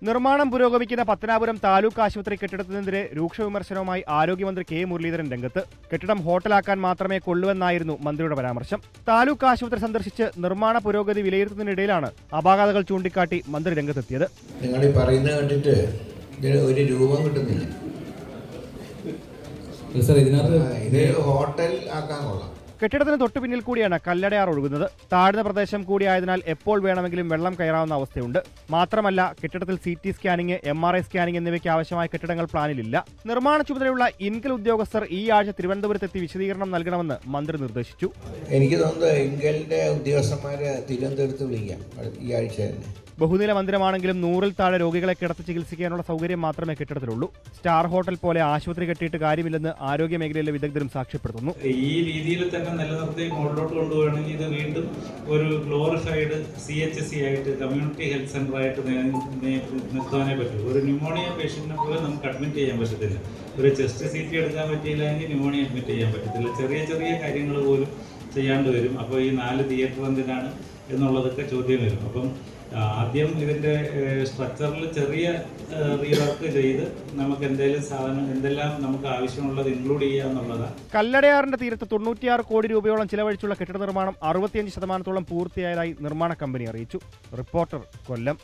നിർമ്മാണം പുരോഗമിക്കുന്ന പത്തനാപുരം താലൂക്ക് ആശുപത്രി കെട്ടിടത്തിനെതിരെ രൂക്ഷ വിമർശനവുമായി ആരോഗ്യമന്ത്രി കെ മുരളീധരൻ രംഗത്ത്. കെട്ടിടം ഹോട്ടലാക്കാൻ മാത്രമേ കൊള്ളുവെന്നായിരുന്നു മന്ത്രിയുടെ പരാമർശം. താലൂക്ക് ആശുപത്രി സന്ദർശിച്ച് നിർമ്മാണ പുരോഗതി വിലയിരുത്തുന്നതിനിടയിലാണ് അപാകതകൾ ചൂണ്ടിക്കാട്ടി മന്ത്രി രംഗത്തെത്തിയത്. നിങ്ങൾ ഈ പറയുന്നത് കണ്ടിട്ട് ഒരു രൂപം കിട്ടുന്നില്ല. ഇത് ഹോട്ടൽ ആക്കാൻ കൊള്ളാം. കെട്ടിടത്തിന് തൊട്ടു പിന്നിൽ കൂടിയാണ് കല്ലടയാർ ഒഴുകുന്നത്. താഴ്ന്ന പ്രദേശം കൂടിയായതിനാൽ എപ്പോൾ വേണമെങ്കിലും വെള്ളം കയറാവുന്ന അവസ്ഥയുണ്ട്. മാത്രമല്ല, കെട്ടിടത്തിൽ CT സ്കാനിംഗ്, MRI സ്കാനിംഗ് എന്നിവയ്ക്ക് ആവശ്യമായ കെട്ടിടങ്ങൾ പ്ലാനിലില്ല. നിർമ്മാണ ചുമതലയുള്ള ഇൻകൽ ഉദ്യോഗസ്ഥർ ഈ ആഴ്ച തിരുവനന്തപുരത്തെത്തി വിശദീകരണം നൽകണമെന്ന് മന്ത്രി നിർദ്ദേശിച്ചു. എനിക്ക് തോന്നുന്നത് ഇൻകലിന്റെ ഉദ്യോഗസ്ഥന്മാരെ തിരുവനന്തപുരത്ത് വിളിക്കാം ഈ ആഴ്ച തന്നെ. ബഹുനില മന്ദിരമാണെങ്കിലും 100-ൽ താഴെ രോഗികളെ കിടത്തി ചികിത്സിക്കാനുള്ള സൗകര്യം മാത്രമേ കെട്ടിടത്തിലുള്ളൂ. സ്റ്റാർ ഹോട്ടൽ പോലെ ആശുപത്രി കെട്ടിയിട്ട് കാര്യമില്ലെന്ന് ആരോഗ്യ മേഖലയിലെ വിദഗ്ധരും സാക്ഷ്യപ്പെടുത്തുന്നു. ഈ രീതിയിൽ തന്നെ നിലനിർത്തി മുകളിലോട്ട് കൊണ്ടുപോകണമെങ്കിൽ ഇത് വീണ്ടും ഒരു ഗ്ലോറിഫൈഡ് CHC ആയിട്ട്, കമ്മ്യൂണിറ്റി ഹെൽത്ത് സെന്റർ ആയിട്ട് നിർത്താനേ പറ്റൂ. ഒരു ന്യൂമോണിയ പേഷ്യന്റിനെ പോലും നമുക്ക് അഡ്മിറ്റ് ചെയ്യാൻ പറ്റത്തില്ല. ഒരു ചെസ്റ്റ് CT എടുക്കാൻ പറ്റിയില്ലെങ്കിൽ ന്യൂമോണിയ അഡ്മിറ്റ് ചെയ്യാൻ പറ്റത്തില്ല. ചെറിയ ചെറിയ കാര്യങ്ങൾ പോലും ചെയ്യാണ്ട് വരും. അപ്പോൾ ഈ 4 തിയേറ്റർ എന്തിനാണ് എന്നുള്ളതൊക്കെ ചോദ്യം വരും. അപ്പം ആദ്യം ഇതിൻ്റെ സ്ട്രക്ചറിൽ ചെറിയ റീവർക്ക് ചെയ്ത് നമുക്ക് എന്തെല്ലാം നമുക്ക് ആവശ്യമുള്ളത് ഇൻക്ലൂഡ് ചെയ്യുക എന്നുള്ളതാണ്. കല്ലടയാറിന്റെ തീരത്ത് 96 കോടി രൂപയോളം ചിലവഴിച്ചുള്ള കെട്ടിട നിർമ്മാണം 65% പൂർത്തിയായതായി നിർമ്മാണ കമ്പനി അറിയിച്ചു. റിപ്പോർട്ടർ, കൊല്ലം.